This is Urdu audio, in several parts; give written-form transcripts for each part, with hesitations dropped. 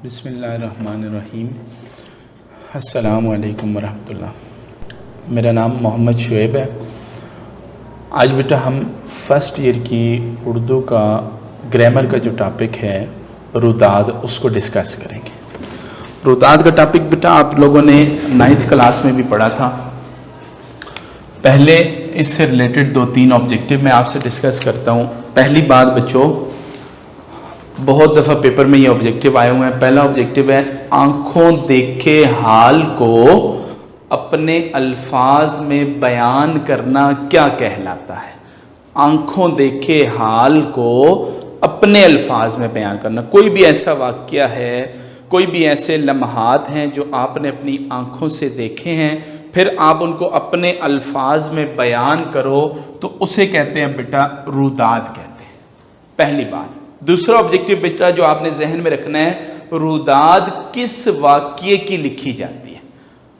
بسم اللہ الرحمن الرحیم۔ السلام علیکم ورحمۃ اللہ۔ میرا نام محمد شعیب ہے۔ آج بیٹا ہم فرسٹ ایئر کی اردو کا گرامر کا جو ٹاپک ہے روداد، اس کو ڈسکس کریں گے۔ روداد کا ٹاپک بیٹا آپ لوگوں نے 9th کلاس میں بھی پڑھا تھا۔ پہلے اس سے ریلیٹڈ 2-3 آبجیکٹیو میں آپ سے ڈسکس کرتا ہوں۔ پہلی بات بچوں، بہت دفعہ پیپر میں یہ آبجیکٹیو آئے ہوئے ہیں۔ پہلا آبجیکٹیو ہے آنکھوں دیکھے حال کو اپنے الفاظ میں بیان کرنا کیا کہلاتا ہے؟ آنکھوں دیکھے حال کو اپنے الفاظ میں بیان کرنا۔ کوئی بھی ایسا واقعہ ہے، کوئی بھی ایسے لمحات ہیں جو آپ نے اپنی آنکھوں سے دیکھے ہیں، پھر آپ ان کو اپنے الفاظ میں بیان کرو تو اسے کہتے ہیں بیٹا روداد کہتے ہیں۔ پہلی بات۔ دوسرا آبجیکٹیو بیٹا جو آپ نے ذہن میں رکھنا ہے، روداد کس واقعے کی لکھی جاتی ہے؟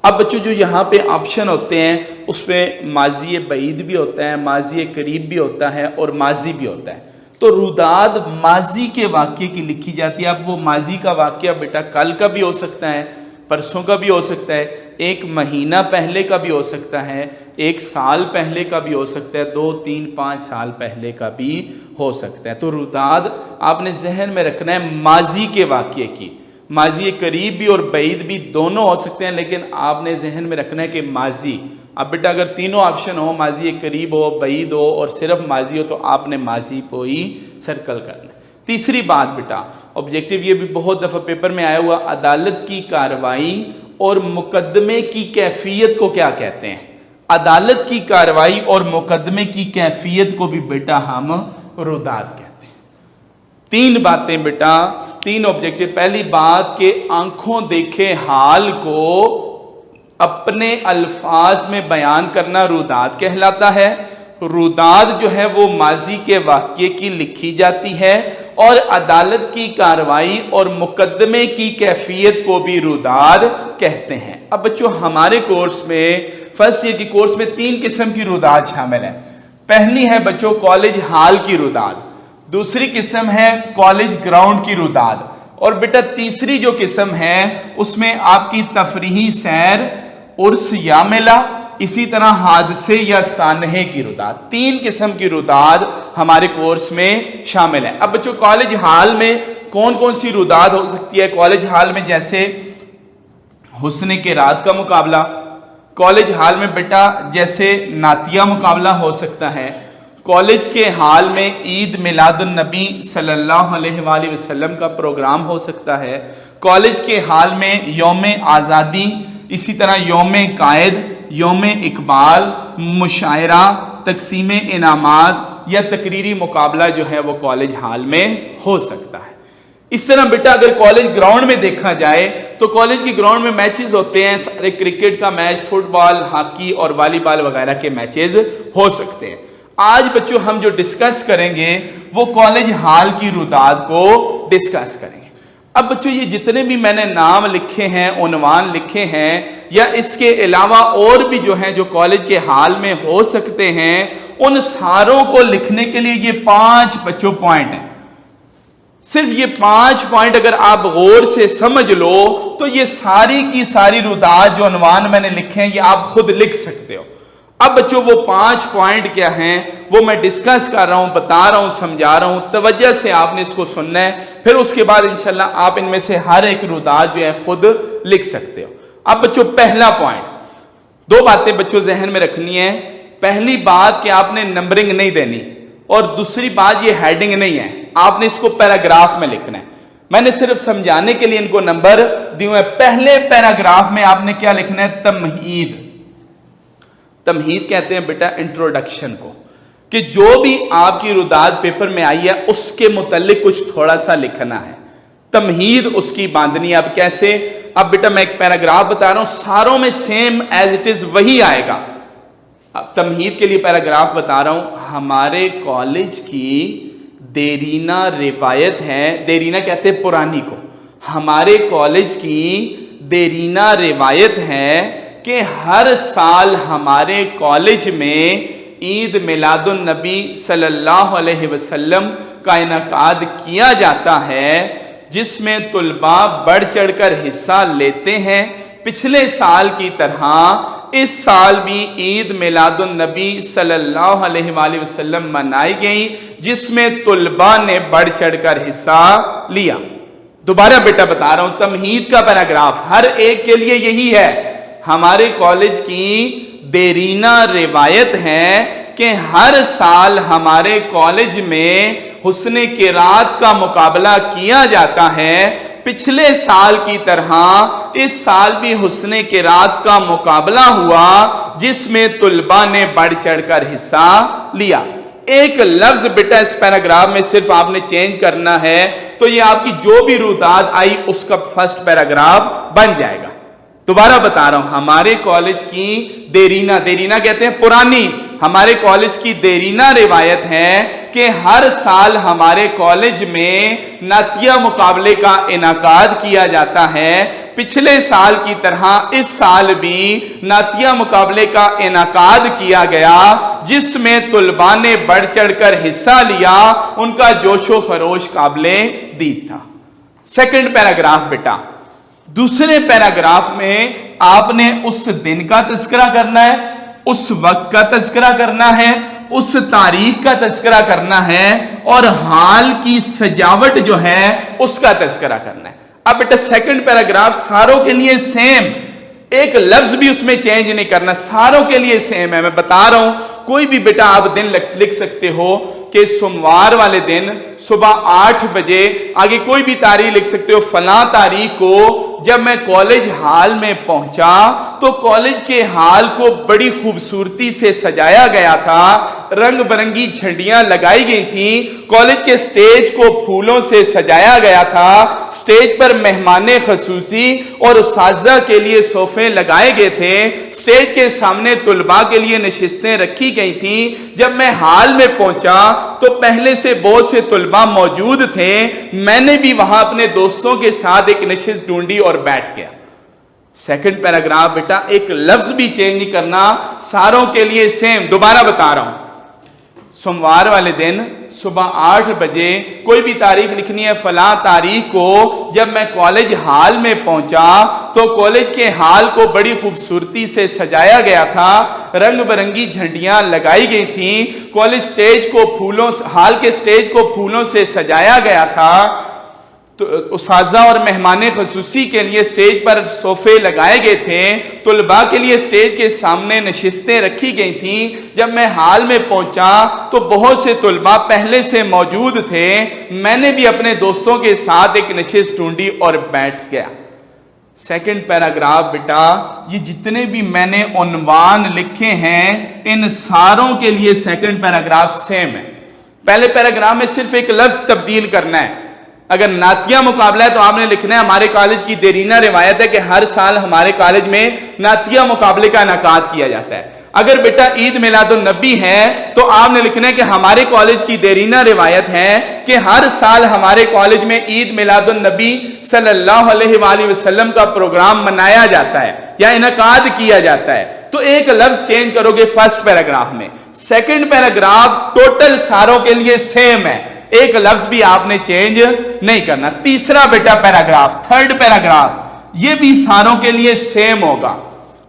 اب بچوں جو یہاں پہ آپشن ہوتے ہیں اس پہ ماضی بعید بھی ہوتا ہے، ماضی قریب بھی ہوتا ہے اور ماضی بھی ہوتا ہے۔ تو روداد ماضی کے واقعے کی لکھی جاتی ہے۔ اب وہ ماضی کا واقعہ بیٹا کل کا بھی ہو سکتا ہے، پرسوں کا بھی ہو سکتا ہے، 1 مہینہ پہلے کا بھی ہو سکتا ہے، 1 سال پہلے کا بھی ہو سکتا ہے، 2 3 5 سال پہلے کا بھی ہو سکتا ہے۔ تو روداد آپ نے ذہن میں رکھنا ہے ماضی کے واقعے کی۔ ماضی قریب بھی اور بعید بھی دونوں ہو سکتے ہیں، لیکن آپ نے ذہن میں رکھنا ہے کہ ماضی۔ اب بیٹا اگر تینوں آپشن ہو، ماضی قریب ہو، بعید ہو اور صرف ماضی ہو، تو آپ نے ماضی کو ہی سرکل کرنا ہے۔ تیسری بات بیٹا، آبجیکٹیو یہ بھی بہت دفعہ پیپر میں آیا ہوا، عدالت کی کارروائی اور مقدمے کی کیفیت کو کیا کہتے ہیں؟ عدالت کی کارروائی اور مقدمے کی کیفیت کو بھی بیٹا ہم روداد کہتے ہیں۔ 3 باتیں بیٹا، 3 آبجیکٹیو۔ پہلی بات کہ آنکھوں دیکھے حال کو اپنے الفاظ میں بیان کرنا روداد کہلاتا ہے۔ روداد جو ہے وہ ماضی کے واقعے کی لکھی جاتی ہے، اور عدالت کی کارروائی اور مقدمے کی کیفیت کو بھی روداد کہتے ہیں۔ اب بچوں ہمارے کورس میں، فرسٹ ایئر کی کورس میں 3 قسم کی روداد شامل ہے۔ پہلی ہے بچوں کالج ہال کی روداد، دوسری قسم ہے کالج گراؤنڈ کی روداد، اور بیٹا تیسری جو قسم ہے اس میں آپ کی تفریحی سیر، عرس یا میلہ، اسی طرح حادثے یا سانحے کی روداد۔ 3 قسم کی روداد ہمارے کورس میں شامل ہے۔ اب بچوں کالج ہال میں کون کون سی روداد ہو سکتی ہے؟ کالج ہال میں جیسے حسن کے رات کا مقابلہ، کالج ہال میں بیٹا جیسے نعتیہ مقابلہ ہو سکتا ہے، کالج کے حال میں عید میلاد النبی صلی اللہ علیہ وآلہ وسلم کا پروگرام ہو سکتا ہے، کالج کے حال میں یوم آزادی، اسی طرح یوم قائد، یوم اقبال، مشاعرہ، تقسیم انعامات یا تقریری مقابلہ جو ہے وہ کالج ہال میں ہو سکتا ہے۔ اس طرح بیٹا اگر کالج گراؤنڈ میں دیکھا جائے تو کالج کے گراؤنڈ میں میچز ہوتے ہیں، سارے کرکٹ کا میچ، فٹ بال، ہاکی اور والی بال وغیرہ کے میچز ہو سکتے ہیں۔ آج بچوں ہم جو ڈسکس کریں گے وہ کالج ہال کی روداد کو ڈسکس کریں گے۔ اب بچوں یہ جتنے بھی میں نے نام لکھے ہیں، عنوان لکھے ہیں، یا اس کے علاوہ اور بھی جو ہیں جو کالج کے حال میں ہو سکتے ہیں، ان ساروں کو لکھنے کے لیے یہ 5 بچوں پوائنٹ ہیں۔ صرف یہ 5 پوائنٹ اگر آپ غور سے سمجھ لو تو یہ ساری کی ساری روداد جو عنوان میں نے لکھے ہیں یہ آپ خود لکھ سکتے ہو۔ اب بچوں وہ 5 پوائنٹ کیا ہیں وہ میں ڈسکس کر رہا ہوں، بتا رہا ہوں، سمجھا رہا ہوں، توجہ سے آپ نے اس کو سننا ہے، پھر اس کے بعد انشاءاللہ آپ ان میں سے ہر ایک روداد جو ہے خود لکھ سکتے ہو۔ اب بچوں پہلا پوائنٹ، 2 باتیں بچوں ذہن میں رکھنی ہے۔ پہلی بات کہ آپ نے نمبرنگ نہیں دینی، اور دوسری بات یہ ہیڈنگ نہیں ہے، آپ نے اس کو پیراگراف میں لکھنا ہے۔ میں نے صرف سمجھانے کے لیے ان کو نمبر دیے ہیں۔ پہلے پیراگراف میں آپ نے کیا لکھنا ہے؟ تمہید۔ تمہید کہتے ہیں بیٹا انٹروڈکشن کو، کہ جو بھی آپ کی روداد پیپر میں آئی ہے اس کے متعلق کچھ تھوڑا سا لکھنا ہے۔ تمہید اس کی باندھنی۔ اب کیسے؟ اب بیٹا میں ایک پیراگراف بتا رہا ہوں، ساروں میں سیم ایز اٹ از وہی آئے گا۔ اب تمہید کے لیے پیراگراف بتا رہا ہوں، ہمارے کالج کی دیرینہ روایت ہے، دیرینہ کہتے ہیں پرانی کو، ہمارے کالج کی دیرینہ روایت ہے کہ ہر سال ہمارے کالج میں عید میلاد النبی صلی اللہ علیہ وسلم کا انعقاد کیا جاتا ہے، جس میں طلباء بڑھ چڑھ کر حصہ لیتے ہیں۔ پچھلے سال کی طرح اس سال بھی عید میلاد النبی صلی اللہ علیہ وآلہ وسلم منائی گئی، جس میں طلباء نے بڑھ چڑھ کر حصہ لیا۔ دوبارہ بیٹا بتا رہا ہوں، تمہید کا پیراگراف ہر ایک کے لیے یہی ہے۔ ہمارے کالج کی دیرینہ روایت ہے کہ ہر سال ہمارے کالج میں حسن قرات کا مقابلہ کیا جاتا ہے۔ پچھلے سال کی طرح اس سال بھی حسن قرات کا مقابلہ ہوا، جس میں طلباء نے بڑھ چڑھ کر حصہ لیا۔ ایک لفظ بیٹا اس پیراگراف میں صرف آپ نے چینج کرنا ہے، تو یہ آپ کی جو بھی روداد آئی اس کا فرسٹ پیراگراف بن جائے گا۔ دوبارہ بتا رہا ہوں، ہمارے کالج کی دیرینہ کہتے ہیں پرانی، ہمارے کالج کی دیرینہ روایت ہے کہ ہر سال ہمارے کالج میں نعتیہ مقابلے کا انعقاد کیا جاتا ہے۔ پچھلے سال کی طرح اس سال بھی نعتیہ مقابلے کا انعقاد کیا گیا، جس میں طلباء نے بڑھ چڑھ کر حصہ لیا۔ ان کا جوش و خروش قابل دید تھا۔ سیکنڈ پیراگراف بیٹا، دوسرے پیراگراف میں آپ نے اس دن کا تذکرہ کرنا ہے، اس وقت کا تذکرہ کرنا ہے، اس تاریخ کا تذکرہ کرنا ہے، اور حال کی سجاوٹ جو ہے اس کا تذکرہ کرنا ہے۔ اب بیٹا سیکنڈ پیراگراف ساروں کے لیے سیم، ایک لفظ بھی اس میں چینج نہیں کرنا، ساروں کے لیے سیم ہے۔ میں بتا رہا ہوں، کوئی بھی بیٹا آپ دن لکھ سکتے ہو کہ سوموار والے دن صبح 8 بجے، آگے کوئی بھی تاریخ لکھ سکتے ہو، فلاں تاریخ کو جب میں کالج ہال میں پہنچا تو کالج کے ہال کو بڑی خوبصورتی سے سجایا گیا تھا، رنگ برنگی جھنڈیاں لگائی گئی تھیں، کالج کے سٹیج کو پھولوں سے سجایا گیا تھا، سٹیج پر مہمان خصوصی اور اساتذہ کے لیے صوفے لگائے گئے تھے، سٹیج کے سامنے طلباء کے لیے نشستیں رکھی گئی تھیں۔ جب میں ہال میں پہنچا تو پہلے سے بہت سے طلباء موجود تھے، میں نے بھی وہاں اپنے دوستوں کے ساتھ ایک نشست ڈھونڈی اور بیٹھ گیا۔ سیکنڈ پیراگراف بیٹا ایک لفظ بھی چینج نہیں کرنا، ساروں کے لیے سیم۔ دوبارہ بتا رہا ہوں، سوموار والے دن صبح 8 بجے کوئی بھی تاریخ لکھنی ہے، فلاں تاریخ کو جب میں کالج ہال میں پہنچا تو کالج کے ہال کو بڑی خوبصورتی سے سجایا گیا تھا، رنگ برنگی جھنڈیاں لگائی گئی تھیں، کالج سٹیج کو ہال کے سٹیج کو پھولوں سے سجایا گیا تھا، اساتذہ اور مہمان خصوصی کے لیے سٹیج پر صوفے لگائے گئے تھے، طلباء کے لیے سٹیج کے سامنے نشستیں رکھی گئی تھیں۔ جب میں ہال میں پہنچا تو بہت سے طلباء پہلے سے موجود تھے، میں نے بھی اپنے دوستوں کے ساتھ ایک نشست ڈھونڈی اور بیٹھ گیا۔ سیکنڈ پیراگراف بیٹا یہ جتنے بھی میں نے عنوان لکھے ہیں ان ساروں کے لیے سیکنڈ پیراگراف سیم ہے۔ پہلے پیراگراف میں صرف ایک لفظ تبدیل کرنا ہے۔ اگر نعتیہ مقابلہ ہے تو آپ نے لکھنا ہے ہمارے کالج کی دیرینہ روایت ہے کہ ہر سال ہمارے کالج میں نعتیہ مقابلے کا انعقاد کیا جاتا ہے۔ اگر بیٹا عید میلاد النبی ہے تو آپ نے لکھنا ہے کہ ہمارے کالج کی دیرینہ روایت ہے کہ ہر سال ہمارے کالج میں عید میلاد النبی صلی اللہ علیہ وآلہ وسلم کا پروگرام منایا جاتا ہے یا انعقاد کیا جاتا ہے۔ تو ایک لفظ چینج کرو گے فرسٹ پیراگراف میں، سیکنڈ پیراگراف ٹوٹل ساروں کے لیے سیم ہے، ایک لفظ بھی آپ نے چینج نہیں کرنا۔ تیسرا بیٹا پیراگراف، تھرڈ پیراگراف، یہ بھی ساروں کے لیے سیم ہوگا،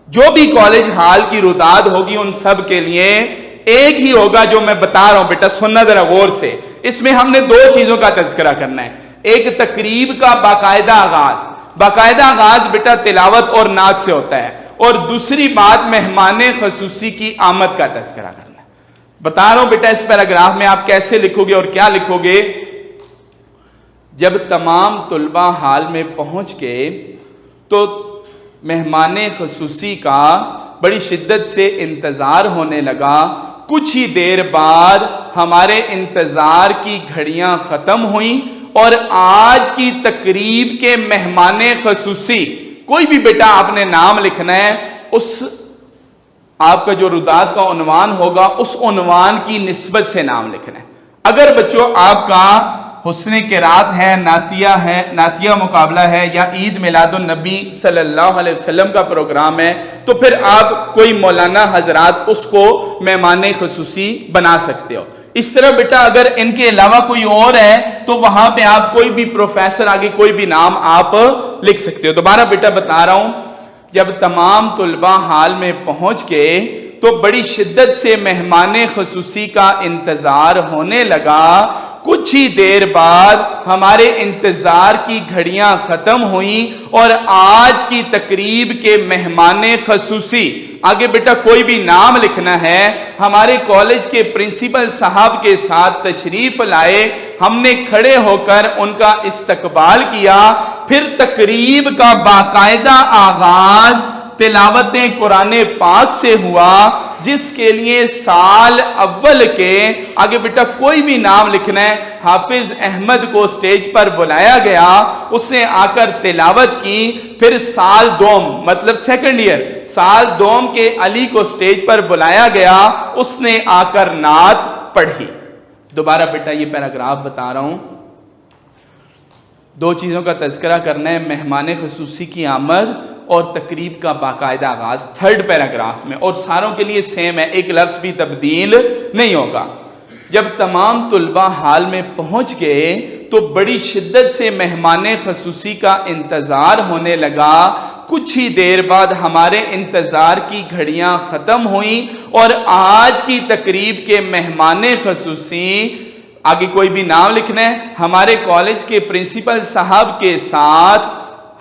جو بھی کالج ہال کی روداد ہوگی ان سب کے لیے ایک ہی ہوگا جو میں بتا رہا ہوں بیٹا، سننا ذرا غور سے۔ اس میں ہم نے دو چیزوں کا تذکرہ کرنا ہے، ایک تقریب کا باقاعدہ آغاز بیٹا تلاوت اور نعت سے ہوتا ہے، اور دوسری بات مہمان خصوصی کی آمد کا تذکرہ کرنا ہے۔ بتا رہا ہوں بیٹا اس پیراگراف میں آپ کیسے لکھو گے اور کیا لکھو گے۔ جب تمام طلباء ہال میں پہنچ گئے تو مہمان خصوصی کا بڑی شدت سے انتظار ہونے لگا۔ کچھ ہی دیر بعد ہمارے انتظار کی گھڑیاں ختم ہوئیں اور آج کی تقریب کے مہمان خصوصی، کوئی بھی بیٹا آپ نے نام لکھنا ہے، اس آپ کا جو روداد کا عنوان ہوگا اس عنوان کی نسبت سے نام لکھنا ہے۔ اگر بچوں آپ کا حسن قرات ہے، نعتیہ مقابلہ ہے یا عید میلاد النبی صلی اللہ علیہ وسلم کا پروگرام ہے تو پھر آپ کوئی مولانا حضرات اس کو مہمان خصوصی بنا سکتے ہو۔ اس طرح بیٹا اگر ان کے علاوہ کوئی اور ہے تو وہاں پہ آپ کوئی بھی پروفیسر آگے کوئی بھی نام آپ لکھ سکتے ہو. دوبارہ بیٹا بتا رہا ہوں, جب تمام طلباء ہال میں پہنچ گئے تو بڑی شدت سے مہمان خصوصی کا انتظار ہونے لگا. کچھ ہی دیر بعد ہمارے انتظار کی گھڑیاں ختم ہوئیں اور آج کی تقریب کے مہمان خصوصی, آگے بیٹا کوئی بھی نام لکھنا ہے, ہمارے کالج کے پرنسپل صاحب کے ساتھ تشریف لائے. ہم نے کھڑے ہو کر ان کا استقبال کیا. پھر تقریب کا باقاعدہ آغاز تلاوت قرآن پاک سے ہوا, جس کے لیے سال اول کے, آگے بیٹا کوئی بھی نام لکھنا ہے, حافظ احمد کو سٹیج پر بلایا گیا. اس نے آ کر تلاوت کی. پھر سال دوم مطلب سیکنڈ ایئر, سال دوم کے علی کو سٹیج پر بلایا گیا. اس نے آ کر نعت پڑھی. دوبارہ بیٹا یہ پیراگراف بتا رہا ہوں, دو چیزوں کا تذکرہ کرنا ہے, مہمان خصوصی کی آمد اور تقریب کا باقاعدہ آغاز. تھرڈ پیراگراف میں, اور ساروں کے لیے سیم ہے, ایک لفظ بھی تبدیل نہیں ہوگا. جب تمام طلباء ہال میں پہنچ گئے تو بڑی شدت سے مہمان خصوصی کا انتظار ہونے لگا. کچھ ہی دیر بعد ہمارے انتظار کی گھڑیاں ختم ہوئیں اور آج کی تقریب کے مہمان خصوصی, آگے کوئی بھی نام لکھنا ہے, ہمارے کالج کے پرنسپل صاحب کے ساتھ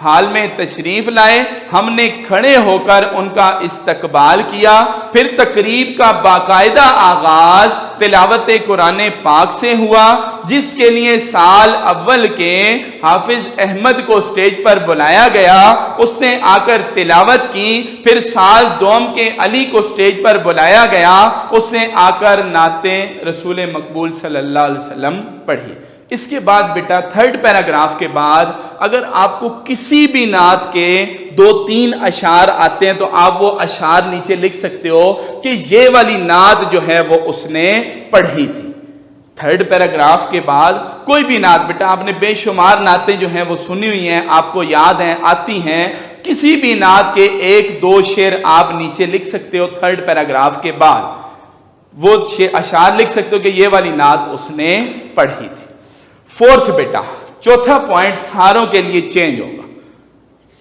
حال میں تشریف لائے. ہم نے کھڑے ہو کر ان کا استقبال کیا. پھر تقریب کا باقاعدہ آغاز تلاوت قرآن پاک سے ہوا, جس کے لیے سال اول کے حافظ احمد کو سٹیج پر بلایا گیا. اس نے آ کر تلاوت کی. پھر سال دوم کے علی کو سٹیج پر بلایا گیا. اس نے آ کر نعت رسول مقبول صلی اللہ علیہ وسلم پڑھی. اس کے بعد بیٹا تھرڈ پیراگراف کے بعد اگر آپ کو کسی بھی نعت کے 2-3 اشعار آتے ہیں تو آپ وہ اشعار نیچے لکھ سکتے ہو کہ یہ والی نعت جو ہے وہ اس نے پڑھی تھی. تھرڈ پیراگراف کے بعد کوئی بھی نعت, بیٹا آپ نے بے شمار نعتیں جو ہیں وہ سنی ہوئی ہیں, آپ کو یاد ہیں, آتی ہیں, کسی بھی نعت کے 1-2 شعر آپ نیچے لکھ سکتے ہو. تھرڈ پیراگراف کے بعد وہ اشعار لکھ سکتے ہو کہ یہ والی نعت اس نے پڑھی تھی. فورتھ بیٹا, چوتھا پوائنٹ ساروں کے لیے چینج ہوگا.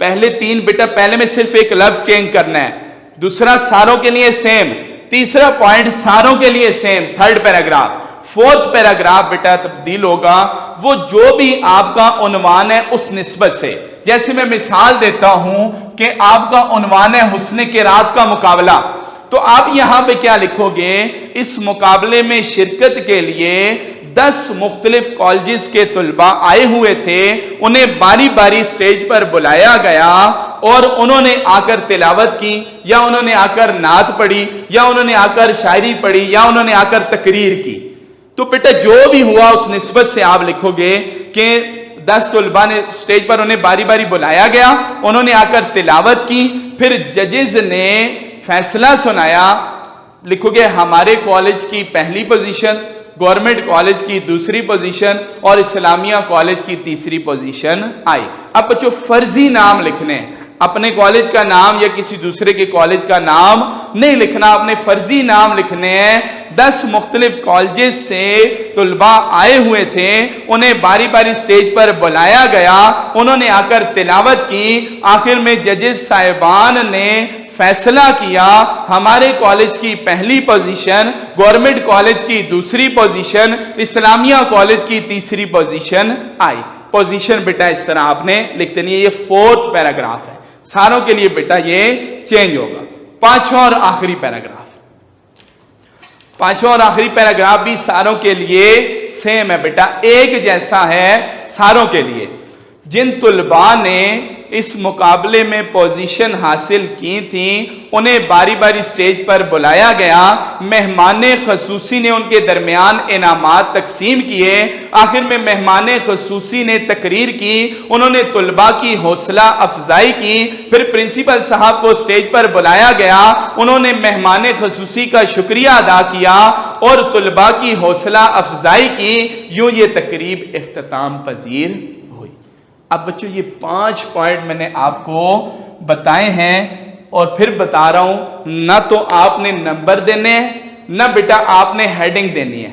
پہلے 3 بیٹا, پہلے میں صرف ایک لفظ چینج کرنا ہے, دوسرا ساروں کے لیے سیم, تیسرا پوائنٹ ساروں کے لیے same. Third paragraph. Fourth paragraph بیٹا تبدیل ہوگا, وہ جو بھی آپ کا عنوان ہے اس نسبت سے. جیسے میں مثال دیتا ہوں کہ آپ کا عنوان ہے حسن قرات کا مقابلہ, تو آپ یہاں پہ کیا لکھو گے, اس مقابلے میں شرکت کے لیے 10 مختلف کالجز کے طلباء آئے ہوئے تھے. انہیں باری باری سٹیج پر بلایا گیا اور انہوں نے آ کر تلاوت کی, یا انہوں نے آ کر نعت پڑھی, یا انہوں نے آ کر شاعری پڑھی, یا انہوں نے آ کر تقریر کی. تو بیٹا جو بھی ہوا اس نسبت سے آپ لکھو گے کہ 10 طلباء نے سٹیج پر, انہیں باری باری بلایا گیا, انہوں نے آ کر تلاوت کی. پھر ججز نے فیصلہ سنایا. لکھو گے ہمارے کالج کی پہلی پوزیشن, گورنمنٹ کالج کی دوسری پوزیشن اور اسلامیہ کالج کی تیسری پوزیشن آئی. اب بچوں فرضی نام لکھنے ہیں, اپنے کالج کا نام یا کسی دوسرے کے کالج کا نام نہیں لکھنا, اپنے فرضی نام لکھنے ہیں. 10 مختلف کالجز سے طلباء آئے ہوئے تھے, انہیں باری باری سٹیج پر بلایا گیا, انہوں نے آ کر تلاوت کی. آخر میں ججز صاحبان نے فیصلہ کیا, ہمارے کالج کی پہلی پوزیشن, گورنمنٹ کالج کی دوسری پوزیشن, اسلامیہ کالج کی تیسری پوزیشن آئی. پوزیشن بیٹا اس طرح آپ نے لکھتے نہیں. یہ فورتھ پیراگراف ہے, ساروں کے لیے بیٹا یہ چینج ہوگا. پانچواں اور آخری پیراگراف, پانچواں اور آخری پیراگراف بھی ساروں کے لیے سیم ہے بیٹا, ایک جیسا ہے ساروں کے لیے. جن طلباء نے اس مقابلے میں پوزیشن حاصل کی تھی انہیں باری باری سٹیج پر بلایا گیا. مہمان خصوصی نے ان کے درمیان انعامات تقسیم کیے. آخر میں مہمان خصوصی نے تقریر کی, انہوں نے طلباء کی حوصلہ افزائی کی. پھر پرنسپل صاحب کو سٹیج پر بلایا گیا, انہوں نے مہمان خصوصی کا شکریہ ادا کیا اور طلباء کی حوصلہ افزائی کی. یوں یہ تقریب اختتام پذیر. اب بچوں یہ 5 پوائنٹ میں نے آپ کو بتائے ہیں اور پھر بتا رہا ہوں, نہ تو آپ نے نمبر دینے ہیں, نہ بیٹا آپ نے ہیڈنگ دینی ہے.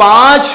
5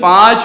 5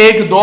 1-2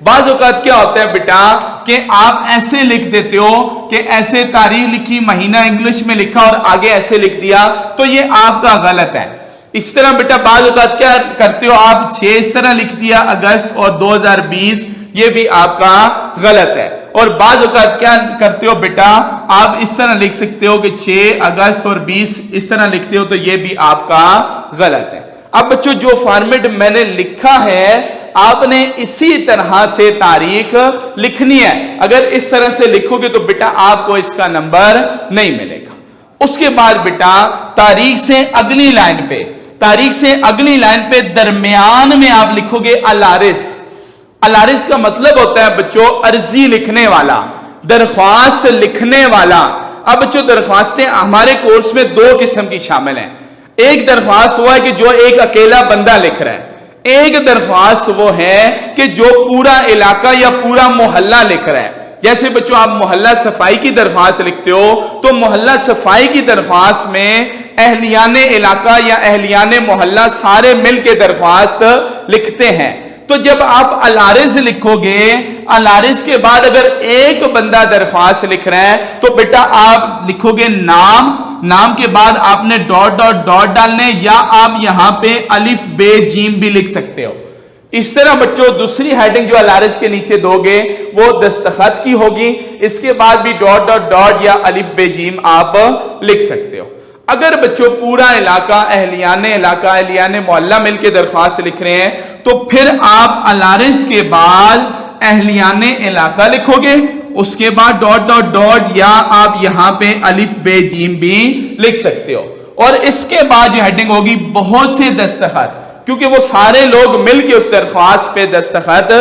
بعض اوقات کیا ہوتا ہے بیٹا کہ آپ ایسے لکھ دیتے ہو کہ ایسے تاریخ لکھی, مہینہ انگلش میں لکھا اور آگے ایسے لکھ دیا, تو یہ آپ کا غلط ہے. اس طرح بیٹا بعض اوقات کیا کرتے ہو آپ 6 اس طرح لکھ دیا اگست اور 2020, یہ بھی آپ کا غلط ہے. اور بعض اوقات کیا کرتے ہو بیٹا آپ اس طرح لکھ سکتے ہو کہ 6 اگست اور 20 اس طرح لکھتے ہو, تو یہ بھی آپ کا غلط ہے. اب بچوں جو فارمیٹ میں نے لکھا ہے آپ نے اسی طرح سے تاریخ لکھنی ہے. اگر اس طرح سے لکھو گے تو بیٹا آپ کو اس کا نمبر نہیں ملے گا. اس کے بعد بیٹا تاریخ سے اگلی لائن پہ درمیان میں آپ لکھو گے الارس. الارس کا مطلب ہوتا ہے بچوں عرضی لکھنے والا, درخواست لکھنے والا. اب بچوں درخواستیں ہمارے کورس میں 2 قسم کی شامل ہیں. ایک درخواست وہ ہے کہ جو ایک اکیلا بندہ لکھ رہا ہے, ایک درخواست وہ ہے کہ جو پورا علاقہ یا پورا محلہ لکھ رہا ہے. جیسے بچوں آپ محلہ صفائی کی درخواست لکھتے ہو تو محلہ صفائی کی درخواست میں اہلیان علاقہ یا اہلیان محلہ سارے مل کے درخواست لکھتے ہیں. تو جب آپ الارز لکھو گے, الارز کے بعد اگر ایک بندہ درخواست لکھ رہا ہے تو بیٹا آپ لکھو گے نام کے بعد آپ نے ڈاٹ ڈاٹ ڈاٹ ڈالنے, یا آپ یہاں پہ الف بے جیم بھی لکھ سکتے ہو. اس طرح بچوں دوسری ہیڈنگ جو الارس کے نیچے دو گے وہ دستخط کی ہوگی. اس کے بعد بھی ڈاٹ ڈاٹ ڈاٹ یا الف بے جیم آپ لکھ سکتے ہو. اگر بچوں پورا علاقہ اہلیان محلہ مل کے درخواست لکھ رہے ہیں تو پھر آپ الارس کے بعد اہلیان علاقہ لکھو گے, اس کے بعد ڈاٹ ڈاٹ ڈاٹ یا آپ یہاں پہ الف بے جیم بھی لکھ سکتے ہو. اور اس کے بعد جو ہیڈنگ ہوگی بہت سے دستخط, کیونکہ وہ سارے لوگ مل کے اس درخواست پہ دستخط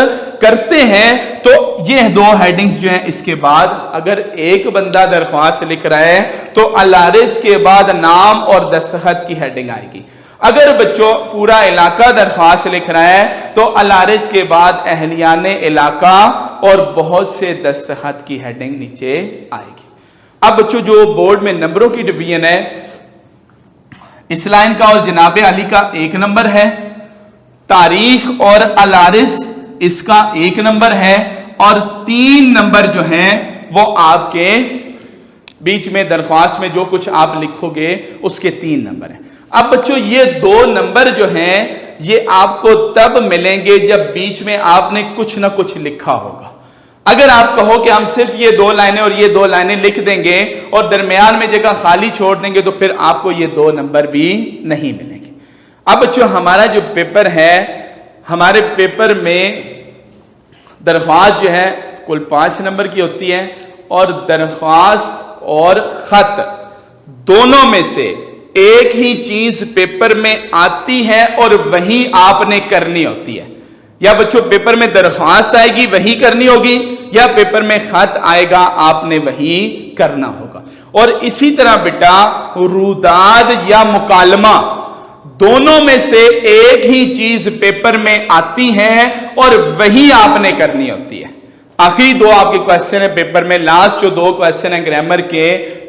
کرتے ہیں. تو یہ 2 ہیڈنگز جو ہیں اس کے بعد اگر ایک بندہ درخواست لکھ رہا ہے تو الارس کے بعد نام اور دستخط کی ہیڈنگ آئے گی. اگر بچوں پورا علاقہ درخواست لکھ رہا ہے تو الارس کے بعد اہلیان علاقہ اور بہت سے دستخط کی ہیڈنگ نیچے آئے گی. اب بچوں جو بورڈ میں نمبروں کی ڈویژن ہے, اس لائن کا اور جناب علی کا 1 نمبر ہے, تاریخ اور الارس اس کا 1 نمبر ہے, اور 3 نمبر جو ہیں وہ آپ کے بیچ میں درخواست میں جو کچھ آپ لکھو گے اس کے 3 نمبر ہیں. اب بچوں یہ 2 نمبر جو ہیں یہ آپ کو تب ملیں گے جب بیچ میں آپ نے کچھ نہ کچھ لکھا ہوگا. اگر آپ کہو کہ ہم صرف یہ 2 لائنیں اور یہ 2 لائنیں لکھ دیں گے اور درمیان میں جگہ خالی چھوڑ دیں گے تو پھر آپ کو یہ 2 نمبر بھی نہیں ملیں گے. اب بچوں ہمارا جو پیپر ہے, ہمارے پیپر میں درخواست جو ہے کل 5 نمبر کی ہوتی ہے, اور درخواست اور خط دونوں میں سے ایک ہی چیز پیپر میں آتی ہے اور وہی آپ نے کرنی ہوتی ہے. یا بچوں پیپر میں درخواست آئے گی وہی کرنی ہوگی, یا پیپر میں خط آئے گا آپ نے وہی کرنا ہوگا. اور اسی طرح بیٹا روداد یا مکالمہ دونوں میں سے ایک ہی چیز پیپر میں آتی ہے اور وہی آپ نے کرنی ہوتی ہے. آخری 2 آپ کے کویسچن ہیں پیپر میں, لاسٹ جو 2 کویسچن ہیں گرامر کے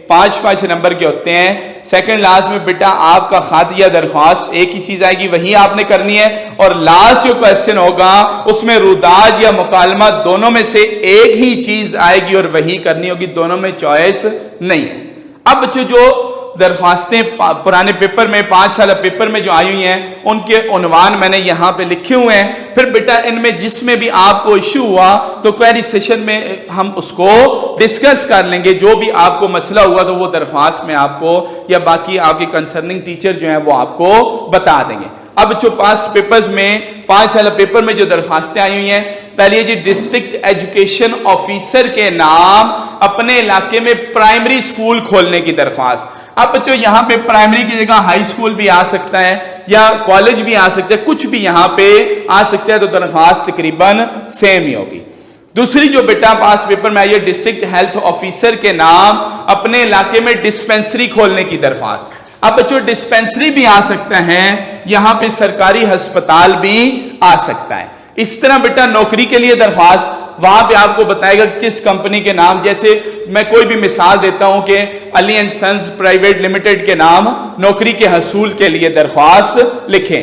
5 نمبر کے ہوتے ہیں. سیکنڈ لاسٹ میں بیٹا آپ کا خط یا درخواست ایک ہی چیز آئے گی وہی آپ نے کرنی ہے, اور لاسٹ جو کویسچن ہوگا اس میں روداد یا مکالمہ دونوں میں سے ایک ہی چیز آئے گی اور وہی کرنی ہوگی, دونوں میں چوائس نہیں ہے. اب بچوں جو درخواستیں پرانے پیپر میں 5 سالہ پیپر میں جو آئی ہوئی ہیں ان کے عنوان میں نے یہاں پہ لکھے ہوئے ہیں. پھر بیٹا ان میں جس میں بھی آپ کو ایشو ہوا تو کوئری سیشن میں ہم اس کو ڈسکس کر لیں گے. جو بھی آپ کو مسئلہ ہوا تو وہ درخواست میں آپ کو یا باقی آپ کے کنسرننگ ٹیچر جو ہیں وہ آپ کو بتا دیں گے. اب جو پاسٹ پیپرز میں 5 سالہ پیپر میں جو درخواستیں آئی ہوئی ہیں, پہلے جی ڈسٹرکٹ ایجوکیشن آفیسر کے نام اپنے علاقے میں پرائمری سکول کھولنے کی درخواست. اب بچوں یہاں پہ پرائمری کی جگہ ہائی سکول بھی آ سکتا ہے یا کالج بھی آ سکتا ہے, کچھ بھی یہاں پہ آ سکتا ہے, تو درخواست تقریباً سیم ہی ہوگی. دوسری جو بیٹا پاس پیپر میں آئی ہے ڈسٹرکٹ ہیلتھ آفیسر کے نام اپنے علاقے میں ڈسپینسری کھولنے کی درخواست. اب بچوں ڈسپینسری بھی آ سکتا ہے, یہاں پہ سرکاری ہسپتال بھی آ سکتا ہے. اس طرح بیٹا نوکری کے لیے درخواست, وہاں پہ آپ کو بتائے گا کس کمپنی کے نام, جیسے میں کوئی بھی مثال دیتا ہوں کہ علی اینڈ سنز پرائیویٹ لمیٹڈ کے نام نوکری کے حصول کے لیے درخواست لکھیں.